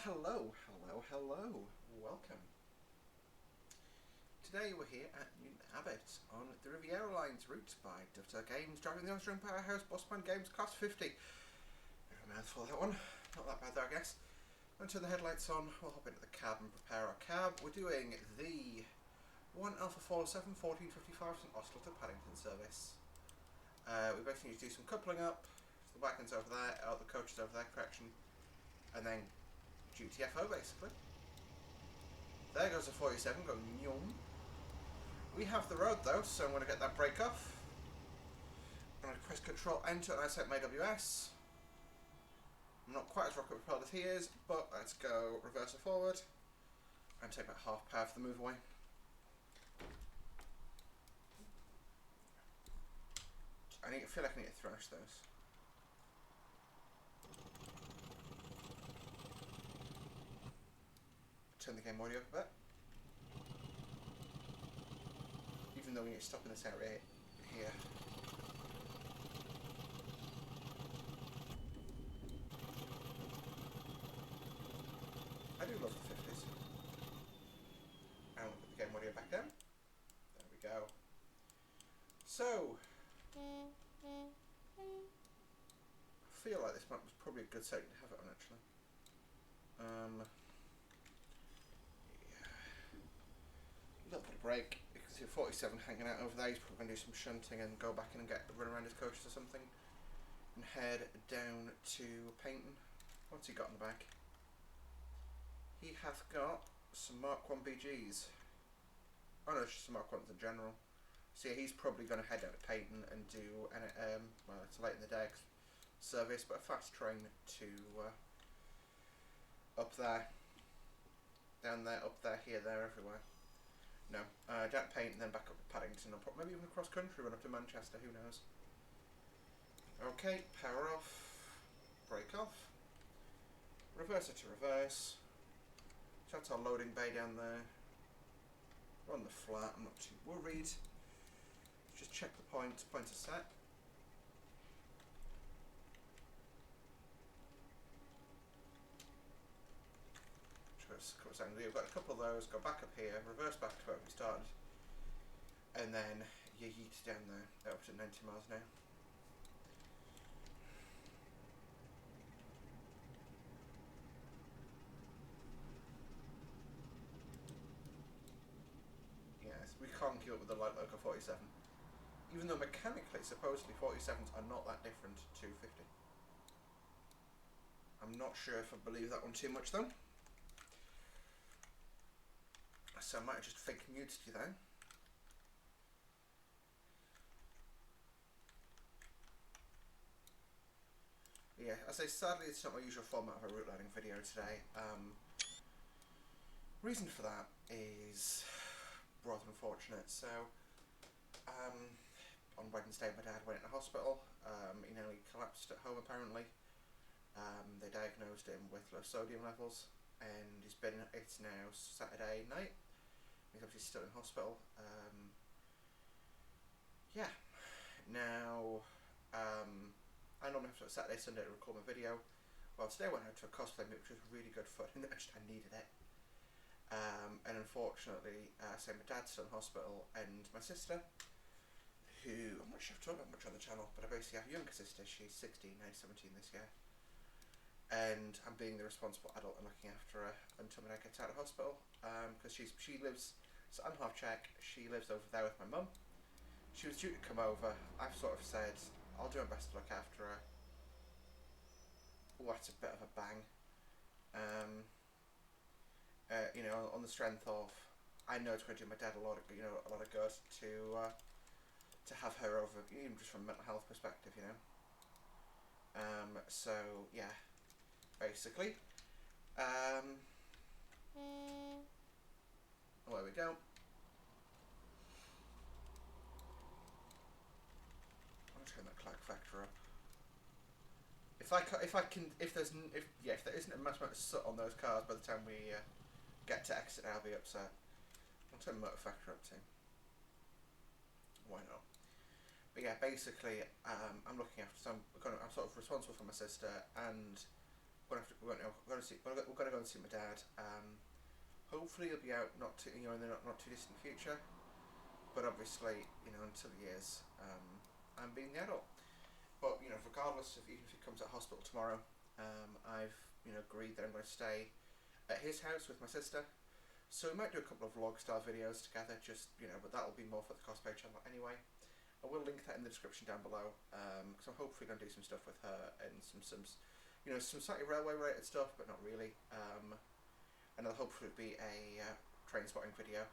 hello, welcome. Today we're here at Newton Abbot on the Riviera Line's route by Dovetail Games, driving the Austrian powerhouse. Bossman Games cost 50. A mouthful, that one. Not that bad though, I guess. We'll turn the headlights on, we'll hop into the cab and prepare our cab. We're doing the 1 Alpha 47 1455 St Oscar to Paddington service. We basically need to do some coupling up. So the wagon's over there, the coach is over there, correction. And then GTFO basically. There goes the 47 going yum. We have the road though, so I'm going to get that brake off. I'm going to press Control Enter and I set my AWS. I'm not quite as rocket propelled as he is, but let's go reverse or forward and take about half power for the move away. I feel like I need to thrash those. Turn the game audio up a bit. Even though we need to stop in this area here. I do love the 50s. And we'll put the game audio back down. There we go. So, I feel like this map was probably a good setting to have it on actually. A little bit of break. You can see a 47 hanging out over there. He's probably going to do some shunting and go back in and run around his coaches or something. And head down to Paynton. What's he got in the back? He hath got some Mark 1 BGs. Oh no, it's just some Mark 1s in general. So yeah, he's probably going to head down to Paynton and do an, well, it's late in the day service, but a fast train to up there, down there, up there, here, there, everywhere. No, down to Paynton, then back up to Paddington, or maybe even a cross country run up to Manchester, who knows. Okay, power off, brake off, reverser to reverse. That's our loading bay down there. We're on the flat, I'm not too worried. Just check the points are set. We've got a couple of those, go back up here, reverse back to where we started, and then you yeet down there, up to 90 miles an hour. Yes, we can't keep up with the light loco 47. Even though mechanically, supposedly 47s are not that different to 50. I'm not sure if I believe that one too much though. So I might have just fake muted you then. Yeah, I say sadly it's not my usual format of a route learning video today. Reason for that is rather unfortunate. So on Wednesday my dad went into hospital. He nearly collapsed at home apparently. They diagnosed him with low sodium levels, and it's now Saturday night. He's obviously still in hospital. Yeah. Now, I normally have to Saturday, Sunday to record my video. Well, today I went out to a cosplay meet, which was really good fun, and I needed it. And unfortunately, so my dad's still in hospital, and my sister, who, I'm not sure if I've talked about much on the channel, but I basically have a younger sister. She's 16, now 17 this year. And I'm being the responsible adult and looking after her until my dad gets out of hospital, because she lives, so I'm half Czech, she lives over there with my mum. She was due to come over. I've sort of said I'll do my best to look after her. Oh, that's a bit of a bang. You know, on the strength of, I know it's going to do my dad a lot of good to have her over, even just from a mental health perspective, you know. So yeah. Basically, oh, there we go. I'll turn that clack factor up. If there isn't a mass amount of soot on those cars by the time we get to exit, I'll be upset. I'll turn the motor factor up too. Why not? But yeah, basically, I'm looking after I'm sort of responsible for my sister, and we're going we're gonna go and see my dad. Hopefully he'll be out in the not too distant future. But obviously, until he is, I'm being the adult. But regardless of even if he comes out of hospital tomorrow, I've agreed that I'm going to stay at his house with my sister. So we might do a couple of vlog style videos together, but that'll be more for the cosplay channel anyway. I will link that in the description down below, because I'm hopefully going to do some stuff with her and some slightly railway related stuff, but not really. And it'll hopefully be a train spotting video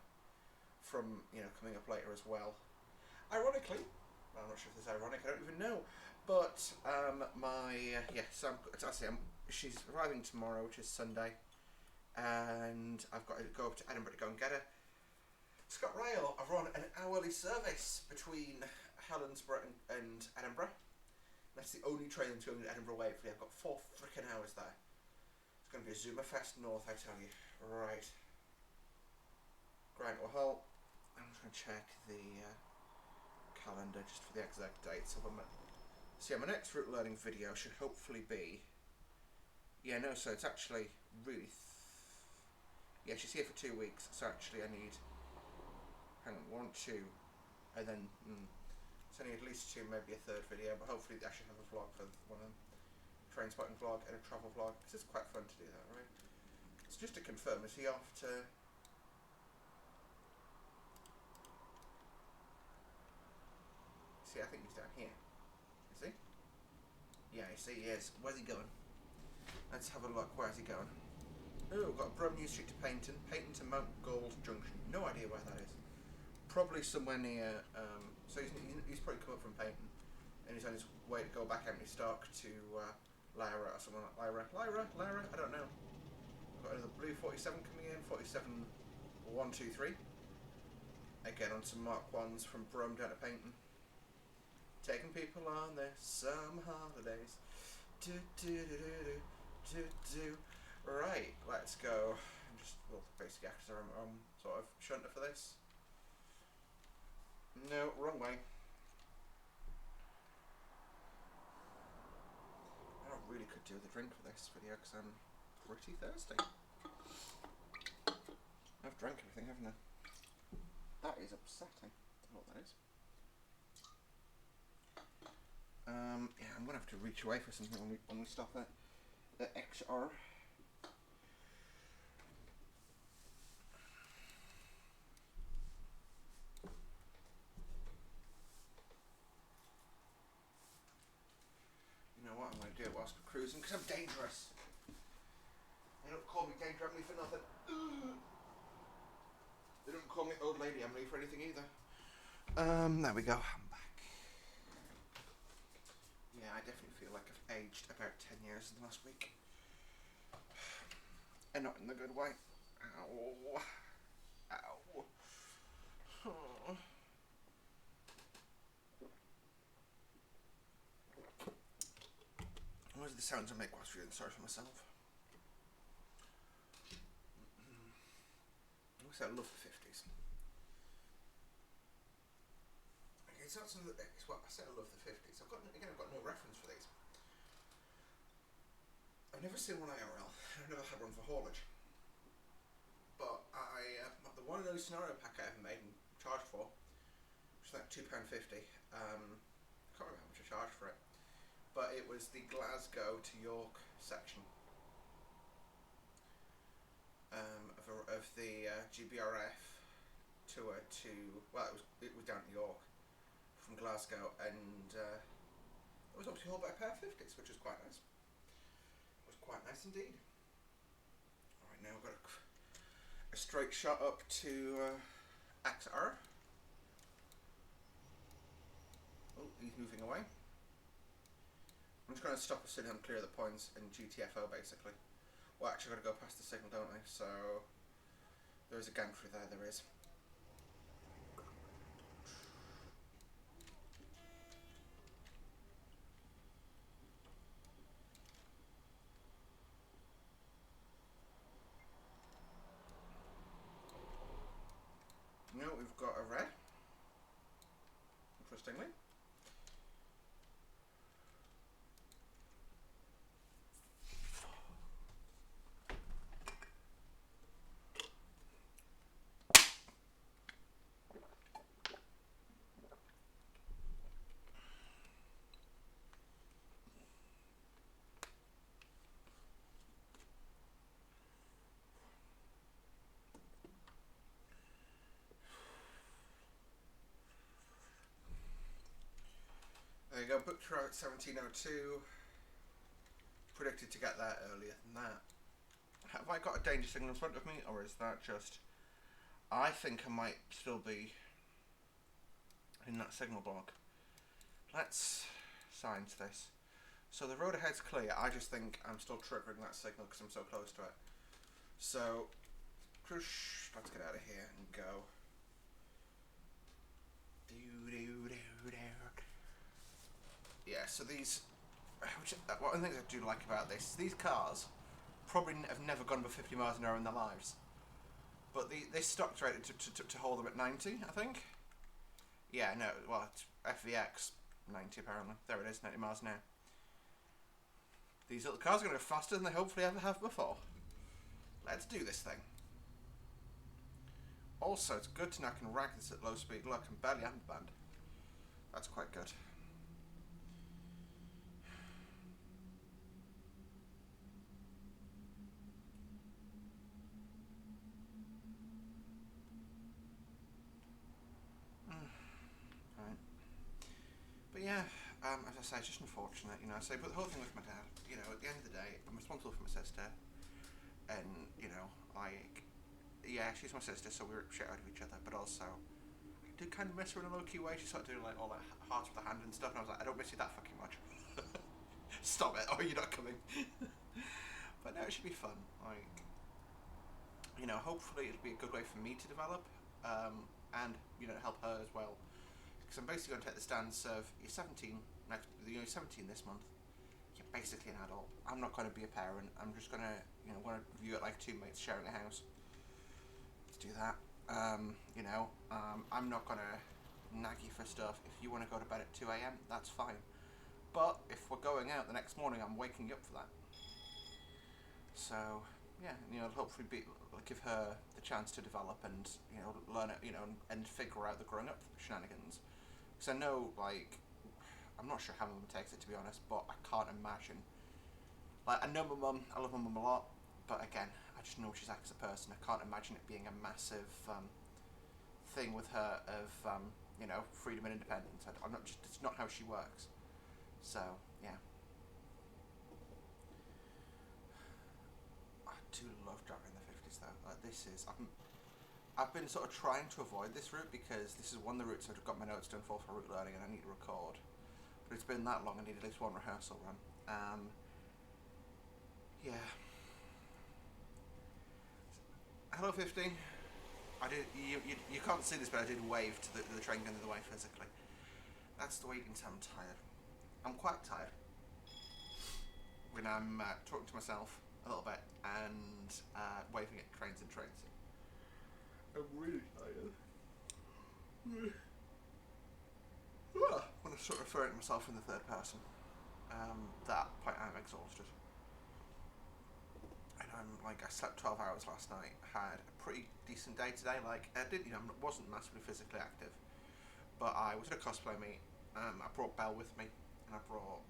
from coming up later as well. Ironically, well, I'm not sure if this is ironic, I don't even know, but she's arriving tomorrow, which is Sunday. And I've got to go up to Edinburgh to go and get her. ScotRail have run an hourly service between Helensburgh and Edinburgh. That's the only train that's going to Edinburgh Waverley. I've got 4 frickin' hours there. It's going to be a Zoomafest North, I tell you. Right. Great, well, I'm just going to check the calendar just for the exact dates. So my next route learning video should hopefully be... so it's actually really... she's here for 2 weeks, so actually I need, 1, 2, and then, so I need at least 2, maybe a 3rd video, but hopefully I should have a vlog for one of them, train spotting vlog and a travel vlog, because it's quite fun to do that, right? So just to confirm, is he off to, see, I think he's down here, is he? Yeah, I see he is. Where's he going? Let's have a look, where's he going? Oh, we've got Brum New Street to Paignton to Mount Gold Junction. No idea where that is. Probably somewhere near. So he's probably come up from Paignton, and he's on his way to go back Emily Stock to Lyra or someone like Lyra. I don't know. We've got another blue 47 coming in. 47 123. Again on some Mark 1s from Brum down to Paignton. Taking people on their summer holidays. Right, let's go. Basically actors are sort of shunter for this. No, wrong way. I really could do with a drink for this video because I'm pretty thirsty. I've drank everything, haven't I? That is upsetting. I don't know what that is. I'm gonna have to reach away for something when we stop at XR. You know what I'm going to do whilst we're cruising, because I'm dangerous. They don't call me Danger Emily for nothing. They don't call me Old Lady Emily for anything either. There we go. I'm back. Yeah, I definitely feel like I've aged about 10 years in the last week. And not in the good way. Ow. Ow. Oh. What are the sounds I make whilst feeling sorry for myself? I love the 50s. Okay, so that's what I said. I love the 50s. I've got no reference for these. I've never seen one IRL. I've never had one for haulage. But the one and only scenario pack I ever made and charged for, which was like £2.50. I can't remember how much I charged for it, but it was the Glasgow to York section. Of the GBRF tour to, well, it was down to York from Glasgow, and it was obviously hauled by a pair of 50s, which was quite nice. It was quite nice indeed. Alright, now we've got a straight shot up to XR. Oh, he's moving away. I'm just going to stop as soon as I'm clear of the points in GTFO, basically. Well, actually, I've got to go past the signal, don't I? So, there is a gantry there, there is. No, we've got a red. Interestingly. go. Booked her out at 17:02. Predicted to get there earlier than that. Have I got a danger signal in front of me, or is that just... I think I might still be in that signal block. Let's science this. So the road ahead's clear. I just think I'm still triggering that signal because I'm so close to it. So, let's get out of here and go. Yeah, so these... one of the things I do like about this is these cars probably have never gone above 50 miles an hour in their lives. But this stock's rated to hold them at 90, I think. Yeah, no, well, it's FVX 90 apparently. There it is, 90 miles an hour. These little cars are going to go faster than they hopefully ever have before. Let's do this thing. Also, it's good to know I can rag this at low speed. Look, I'm barely underband. That's quite good. Right. But yeah, as I say, it's just unfortunate, you know. But the whole thing with my dad, you know, at the end of the day, I'm responsible for my sister. And, you know, like, yeah, she's my sister, so we rip shit out of each other, but also, I do kind of miss her in a low-key way. She started doing, like, all that hearts with the hand and stuff, and I was like, I don't miss you that fucking much. Stop it, or you're not coming. But no, it should be fun. Like, you know, hopefully it'll be a good way for me to develop, and, you know, help her as well. Because I'm basically going to take the stance of, you're 17, you're 17 this month. You're basically an adult. I'm not going to be a parent. I'm just going to, you know, want to view it like two mates sharing a house. Let's do that. You know, I'm not going to nag you for stuff. If you want to go to bed at 2 a.m, that's fine. But if we're going out the next morning, I'm waking up for that. So, yeah, you know, hopefully give her the chance to develop and, you know, learn it, you know, and figure out the growing up shenanigans. Because I know, like, I'm not sure how my mum takes it, to be honest, but I can't imagine. Like, I know my mum, I love my mum a lot, but again, I just know she's like as a person. I can't imagine it being a massive thing with her of, you know, freedom and independence. It's not how she works. So, yeah. I do love driving in the 50s though. Like, this is, I've been sort of trying to avoid this route because this is one of the routes I've got my notes done for route learning and I need to record. But it's been that long, I need at least one rehearsal run. Yeah. Hello 50. I did. You can't see this, but I did wave to the train going the other way physically. That's the way you can tell I'm tired. I'm quite tired when I'm talking to myself a little bit and waving at trains and trains. I'm really tired. When I start referring to myself in the third person, that point I'm exhausted. And I slept 12 hours last night, had a pretty decent day today. Like, I didn't, you know, wasn't massively physically active, but I was at a cosplay meet. I brought Belle with me, and I brought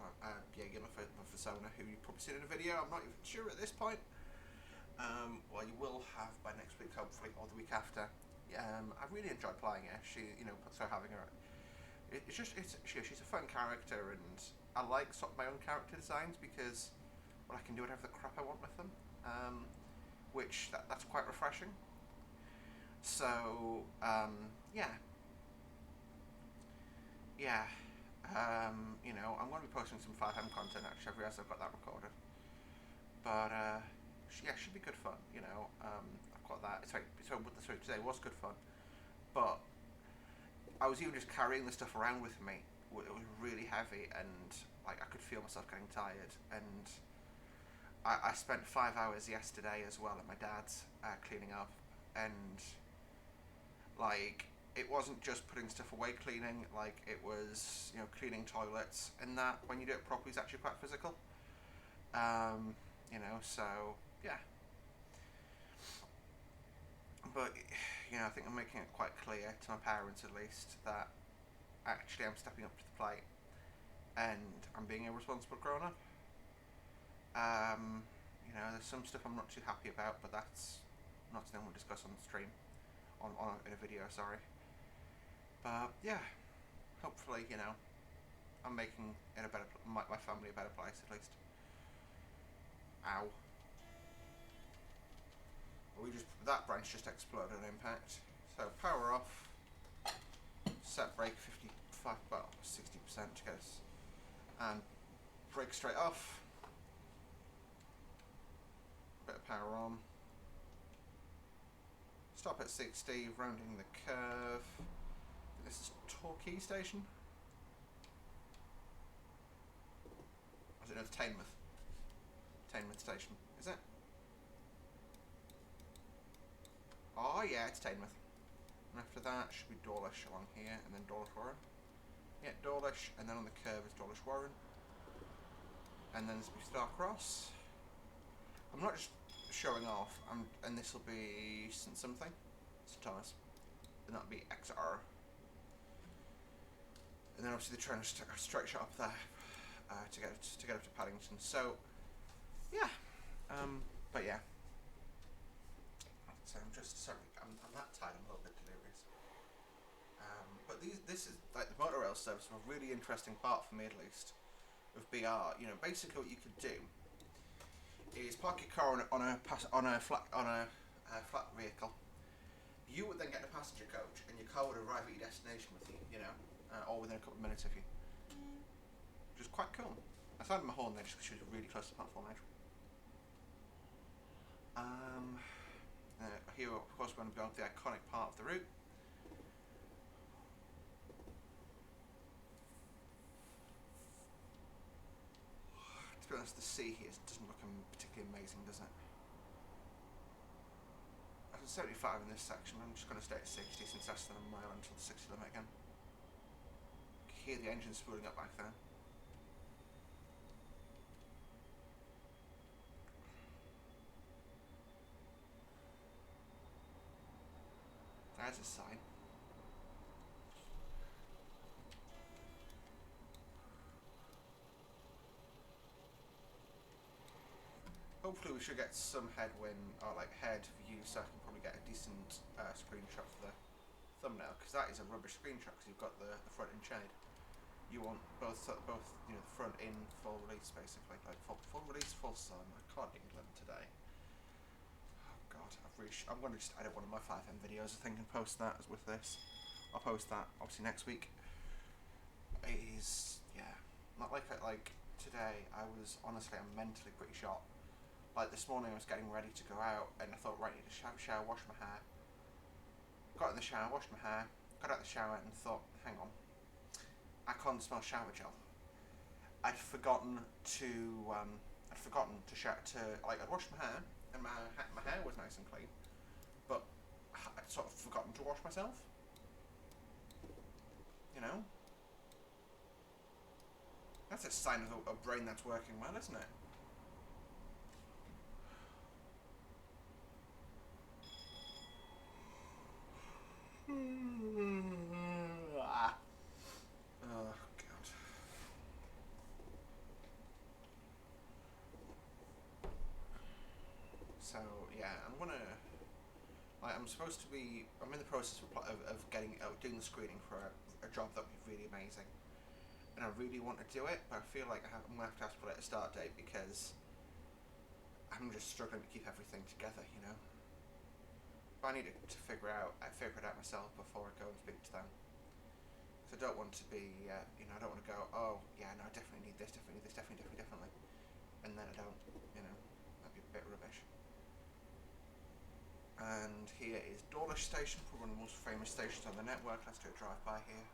Jaeger, my persona, who you've probably seen in a video. I'm not even sure at this point. Well, you will have by next week, hopefully, or the week after. I really enjoyed playing her. She, you know, so having her, she's a fun character, and I like sort of my own character designs because, well, I can do whatever the crap I want with them, which that's quite refreshing. So, yeah. You know, I'm going to be posting some 5M content actually. I've realised I've got that recorded, but yeah, should be good fun. You know, I've got that. Sorry, today was good fun, but I was even just carrying the stuff around with me. It was really heavy, and like I could feel myself getting tired. And I spent 5 hours yesterday as well at my dad's cleaning up, and like it wasn't just putting stuff away cleaning. Like it was, you know, cleaning toilets, and that when you do it properly is actually quite physical. You know, so yeah. But, you know, I think I'm making it quite clear to my parents at least that actually I'm stepping up to the plate and I'm being a responsible grown-up. You know, there's some stuff I'm not too happy about, but that's not something we'll discuss on the stream, in a video, sorry. But, yeah, hopefully, you know, I'm making it a better, my family a better place at least. Ow. That branch just exploded on impact. So power off. Set brake 55, well 60% to get us, and brake straight off. Bit of power on. Stop at 60, rounding the curve. This is Torquay Station. Or is it? No, it's Teignmouth. Teignmouth Station, is it? Oh yeah, it's Teignmouth. And after that should be Dawlish along here, and then Dawlish Warren. Yeah, Dawlish, and then on the curve is Dawlish Warren. And then this will be Starcross. I'm not just showing off, and this will be St something, St Thomas, and that'll be XR. And then obviously the train will straight shot up there to get up to Paddington. So yeah, but yeah. So I'm just sorry, I'm that tired. I'm a little bit delirious. But this is like the motor rail service, a really interesting part for me at least of BR. You know, basically what you could do is park your car on a flat vehicle. You would then get a passenger coach, and your car would arrive at your destination with you. You know, or within a couple of minutes of you. Which is quite cool. I sounded my horn there just because she was really close to the platform edge. Here, of course, we're going to go on to the iconic part of the route. To be honest, the sea here doesn't look particularly amazing, does it? I was 75 in this section. I'm just going to stay at 60 since less than a mile until the 60 limit again. You can hear the engine spooling up back there. There's a sign. Hopefully we should get some headwind, or like head view, so I can probably get a decent screenshot for the thumbnail, because that is a rubbish screenshot because you've got the front in shade. You want both you know, the front in full release basically, like full release, full sun. I can't England today. Oh god, I'm going to just edit one of my 5M videos I think and post that with this. I'll post that obviously next week. It is, yeah, not like today. I'm mentally pretty shot. Like this morning I was getting ready to go out and I thought, right, I need to have a shower, wash my hair. Got in the shower, washed my hair, got out of the shower and thought, hang on, I can't smell shower gel. I'd forgotten to I'd washed my hair and my hair was nice and clean, but I'd sort of forgotten to wash myself. You know? That's a sign of a brain that's working well, isn't it? Oh god. So yeah, I'm in the process of doing the screening for a job that would be really amazing, and I really want to do it, but I feel like I'm gonna have to put it a start date because I'm just struggling to keep everything together, you know. But I need to figure it out myself before I go and speak to them. Because I don't want to be, you know, I don't want to go, oh yeah, no, I definitely need this, definitely, and then I don't, you know, that'd be a bit rubbish. And here is Dawlish Station, probably one of the most famous stations on the network. Let's do a drive-by here.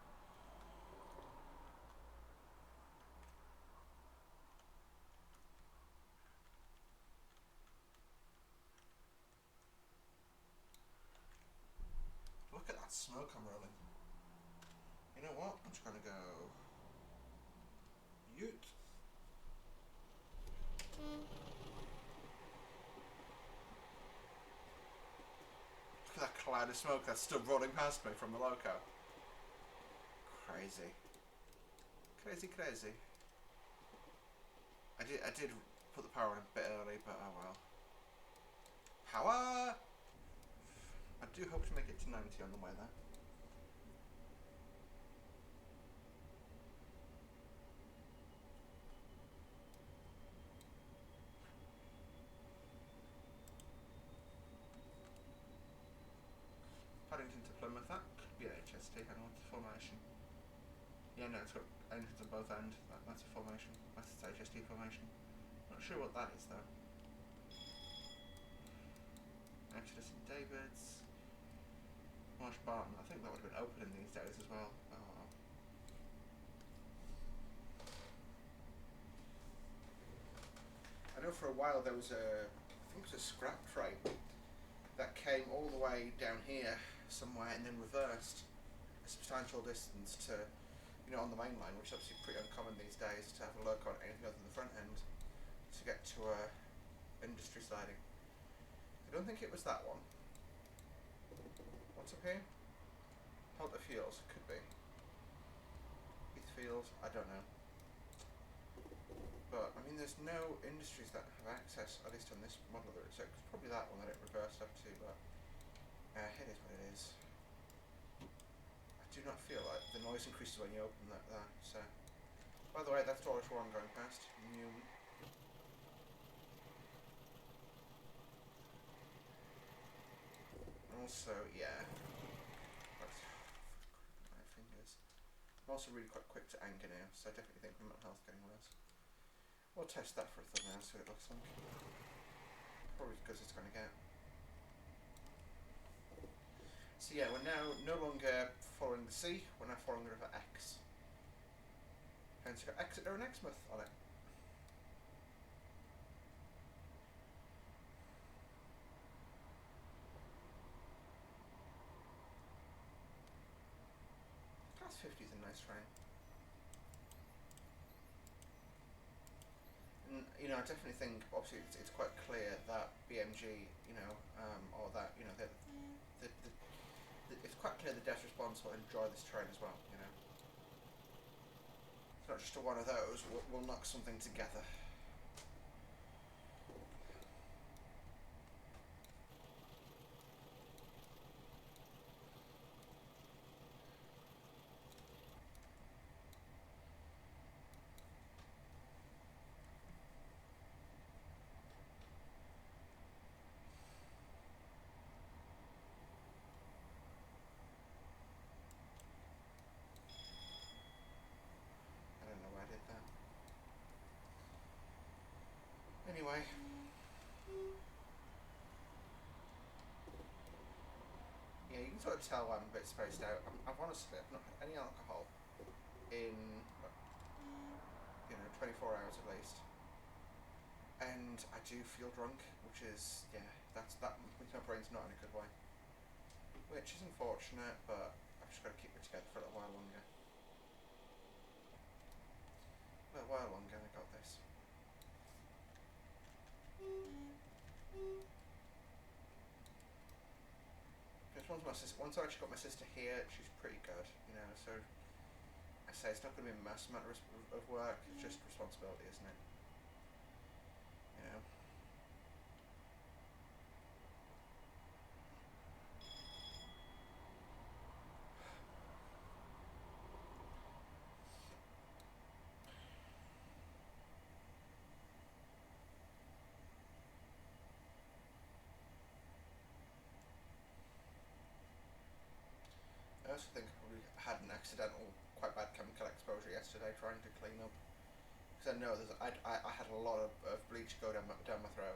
Look at that smoke I'm rolling. You know what? I'm just going to go... Ute. Look at that cloud of smoke that's still rolling past me from the loco. Crazy. Crazy. I did put the power on a bit early, but oh well. Power! I do hope to make it to 90 on the way there. Plymouth. That could be an HST. Hang on, what's the formation? Yeah, no, it's got engines on both ends. That's a formation. That's its HST formation. Not sure what that is though. Exodus and Davids. Marsh Barton. I think that would have been open in these days as well. Oh. I know for a while there was I think it was a scrap train that came all the way down here somewhere and then reversed a substantial distance to, on the main line, which is obviously pretty uncommon these days to have a loco on anything other than the front end to get to industry siding. I don't think it was that one. What's up here? Helter Fields, could be. Heathfield, I don't know. But, I mean, there's no industries that have access, at least on this model, so it's probably that one that it reversed up to, but it is what it is. I do not feel like the noise increases when you open that there, so. By the way, that's Dorish Warren going past. New. Also, yeah. My fingers. I'm also really quite quick to anger now, so I definitely think my mental health's getting worse. We'll test that for a thumbnail, see what it looks like. Probably because it's going to get. So yeah, we're now no longer following the sea, we're now following the River Exe. Hence you've got Exeter and Exmouth on it. Class 50 is a nice train. And, I definitely think, obviously, it's quite clear that BMG, or that, it's quite clear the Dev's responsible enjoy this train as well, It's not just one of those, we'll knock something together. Anyway. Yeah, you can sort of tell I'm a bit spaced out. I've honestly not had any alcohol in 24 hours at least, and I do feel drunk, which is that means my brain's not in a good way, which is unfortunate, but I've just got to keep it together for a little while longer. A little while longer, and I got this. Because once I actually got my sister here, she's pretty good, so I say it's not going to be a mass amount of work, it's just responsibility, isn't it? I also think I probably had an accidental, quite bad chemical exposure yesterday trying to clean up. Because I know I had a lot of bleach go down my throat.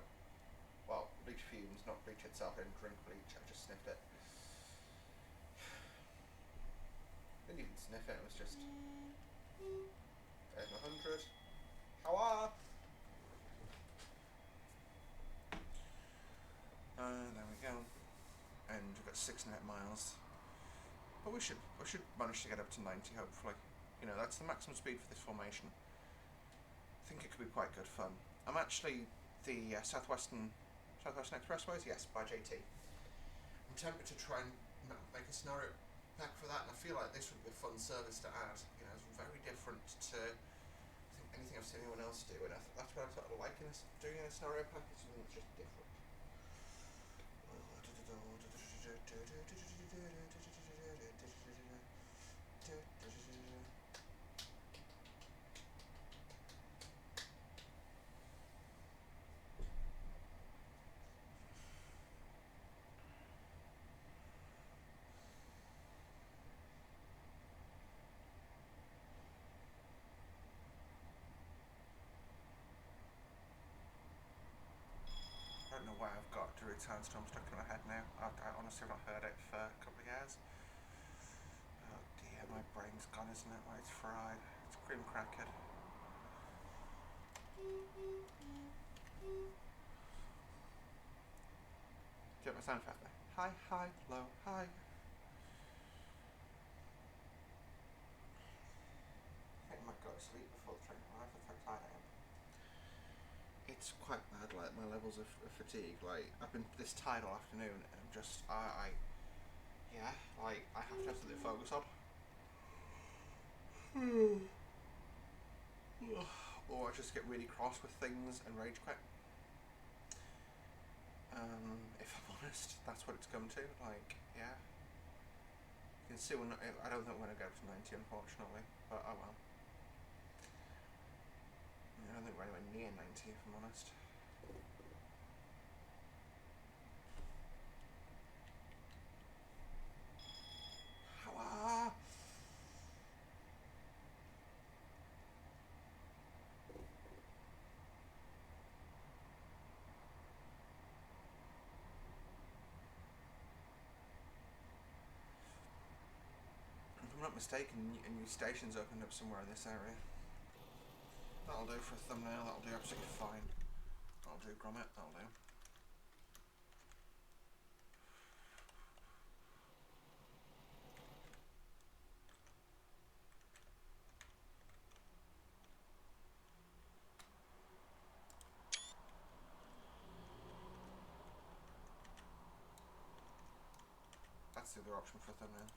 Well, bleach fumes, not bleach itself. I didn't drink bleach, I just sniffed it. Didn't even sniff it, it was just. There's 100. How are? There we go. And we've got 6.5 miles. But we should manage to get up to 90, hopefully. That's the maximum speed for this formation. I think it could be quite good fun. I'm actually the Southwestern Expressways, yes, by JT. I'm tempted to try and make a scenario pack for that, and I feel like this would be a fun service to add. It's very different to anything I've seen anyone else do, and that's what I sort of like doing in a scenario pack. It's something that's just different. don't know why I've got Druid Sandstorm stuck in my head now. I honestly have not heard it for a couple of years. Oh dear, my brain's gone, isn't it? Like, it's fried. It's cream crackered. Do you get my sound effect there? High, high, low, high. I think I might go to sleep before the train arrives. That's how tired I am. It's quite bad, like my levels of fatigue. Like, I've been this tired all afternoon, and I'm just, yeah, like I have to have something to focus on. Or I just get really cross with things and rage quit. If I'm honest, that's what it's come to. Like, yeah. You can see when I don't think we're going to go to 90, unfortunately. But oh well. I don't think we're anywhere near 90, if I'm honest. If I'm not mistaken, a new station's opened up somewhere in this area. That'll do for a thumbnail, that'll do absolutely fine. That'll do, Grommet, that'll do. That's the other option for a thumbnail.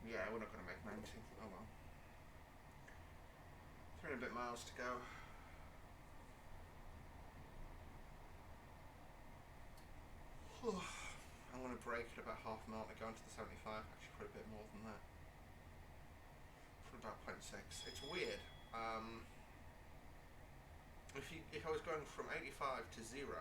Yeah, we're not going to make 90. Oh well. 3 and a bit miles to go. I'm going to brake at about half a mile to go into the 75. Actually, probably a bit more than that. Probably about 0.6. It's weird. If I was going from 85 to 0,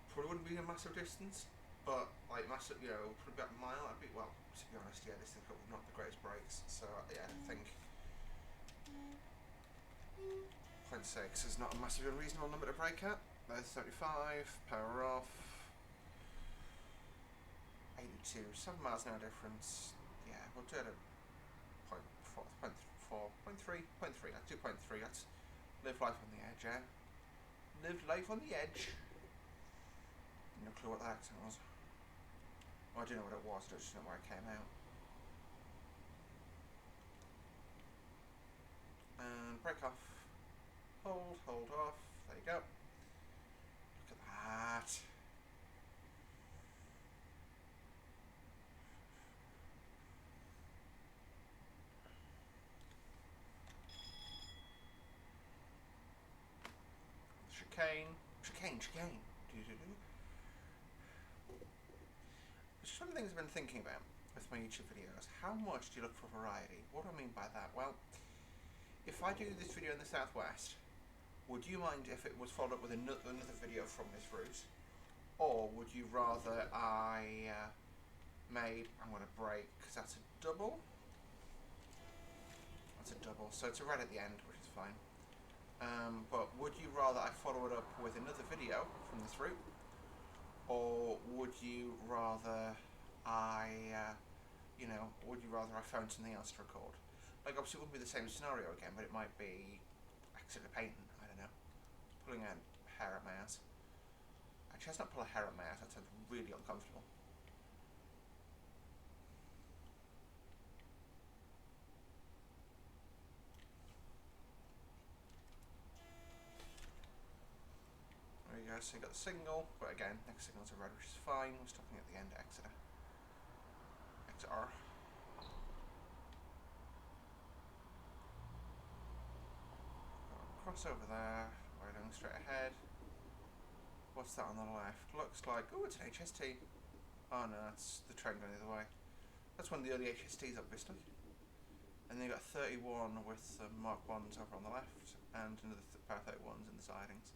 probably wouldn't be a massive distance. But like massive, you know, probably about a mile. I'd be, well, to be honest, yeah, this thing's got not the greatest brakes, so yeah, I think 0.6 is not a massively unreasonable number to brake at. There's 75, power off. 82, 7 miles an hour difference. Yeah, we'll do it at 0.4, 0.3, 0.3. Let's do 0.3. Let's live life on the edge, yeah? Live life on the edge. No clue what that accent was. Well, I do know what it was, I just don't know where it came out. And break off. Hold off. There you go. Look at that. Chicane. It's just one of the things I've been thinking about with my YouTube videos. How much do you look for variety? What do I mean by that? Well, if I do this video in the southwest, would you mind if it was followed up with another video from this route? Or would you rather I I'm going to break, because that's a double. That's a double, so it's a red at the end, which is fine. But would you rather I follow it up with another video from this route? Or would you rather would you rather I found something else to record? Like, obviously it wouldn't be the same scenario again, but it might be accident of painting, I don't know. Pulling a hair at my ass. Actually, let's not pull a hair at my ass, that sounds really uncomfortable. There you go, so you got the signal, but again, next signal's a red, which is fine. We're stopping at the end at Exeter. Exeter. Cross over there, we're going straight ahead. What's that on the left? Looks like, oh, it's an HST. Oh no, that's the train going the other way. That's one of the early HSTs, obviously. And then you've got 31 with Mark 1s over on the left, and another pair of 31s in the sidings.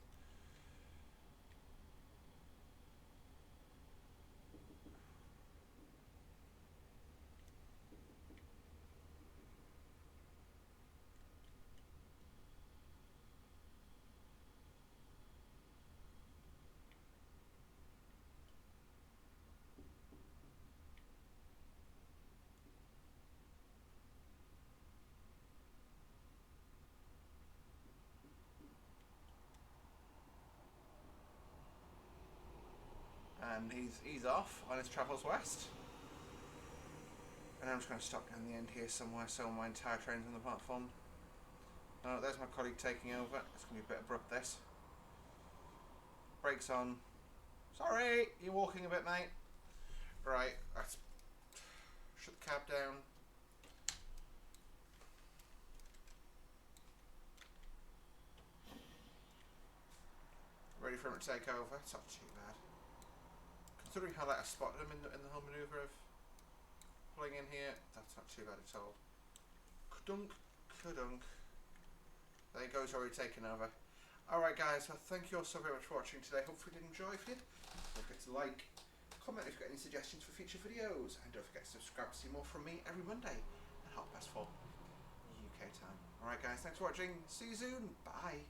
And he's off on his travels west. And I'm just going to stop down the end here somewhere so my entire train's on the platform. No, there's my colleague taking over. It's going to be a bit abrupt, this. Brakes on. Sorry, you're walking a bit, mate. Right, let's shut the cab down. Ready for him to take over. It's not too bad. Considering how late I spotted him in the whole manoeuvre of pulling in here, that's not too bad at all. Kadunk, kadunk. There he goes, already taken over. Alright guys, well thank you all so very much for watching today. Hopefully you did enjoy. If you did, don't forget to like, comment if you've got any suggestions for future videos, and don't forget to subscribe to see more from me every Monday at 4:30 UK time. Alright guys, thanks for watching. See you soon. Bye.